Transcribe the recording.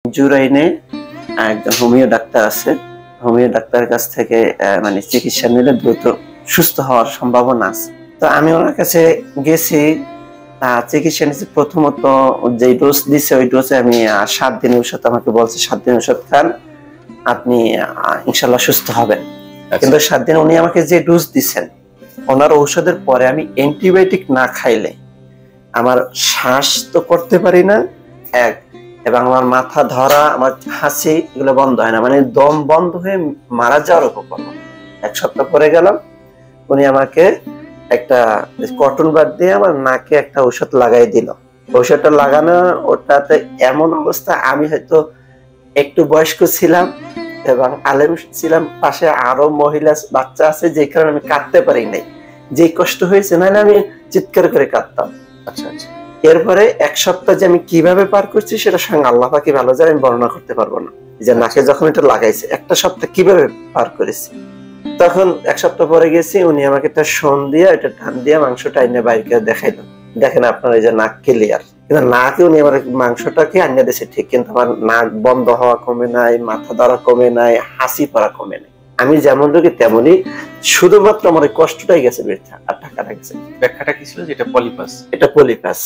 জুরাইনে একজন homeo doctor আছে। Homeo ডাক্তারের কাছ থেকে মানে চিকিৎসা নিলে দ্রুত সুস্থ হওয়ার সম্ভাবনা আছে। তো আমি ওনার কাছে গেছি, চিকিৎসা নিয়েছি। প্রথমত যে ডোজ দিছে ওই ডোজে আমি 7 দিন ঔষধ আমাকে বলছে, 7 দিন ঔষধ খান, আপনি ইনশাল্লাহ সুস্থ হবেন। কিন্তু 7 দিন উনি আমাকে যে ডোজ দিচ্ছেন, ওনার ঔষধের পরে আমি অ্যান্টিবায়োটিক না খাইলে আমার শ্বাস তো করতে পারি না এক, এবং আমার মাথা ধরা, আমার হাসি এগুলো বন্ধ হয় না, মানে দম বন্ধ হয়ে মারা যাওয়ার উপক্রম। 1 সপ্তাহ পরে গেলাম, উনি আমাকে একটা কটন বাদ দিয়ে আমার নাকে একটা ঔষধ লাগাই দিল। ঔষধটা লাগানো, ওটাতে এমন অবস্থা, আমি হয়তো একটু বয়স্ক ছিলাম এবং আলেম ছিলাম, পাশে আরো মহিলা বাচ্চা আছে, যে কারণে আমি কাঁদতে পারি নাই। যে কষ্ট হয়েছে, নাহলে আমি চিৎকার করে কাঁদতাম। আচ্ছা আচ্ছা। এরপরে 1 সপ্তাহ যে আমি কিভাবে পার করছি সেটা সঙ্গে আল্লাহ পাকই ভালো জানে, আমি বর্ণনা করতে পারবো না। যে নাকে যখন এটা লাগাইছে, একটা সপ্তাহ কিভাবে পার করেছি। তখন 1 সপ্তাহ পরে গেছি, উনি আমাকে একটা শোন দিয়ে, এটা টান দিয়ে মাংসটা এনে বাইরে দেখাইলো, দেখেন আপনার এই যে নাক ক্লিয়ার। কিন্তু নাকে উনি আমার মাংসটাকে আনিয়ে দিয়েছে ঠিক, কিন্তু আমার নাক বন্ধ হওয়া কমে নাই, মাথা ধরা কমে নাই, হাসি পড়া কমে নাই। আমি যেমন রোগী তেমনই, শুধুমাত্র আমার কষ্টটাই গেছে বৃথা, আর টাকাটা গেছে। ব্যাখ্যাটা কি ছিল? যেটা পলিপাস। এটা পলিপাস।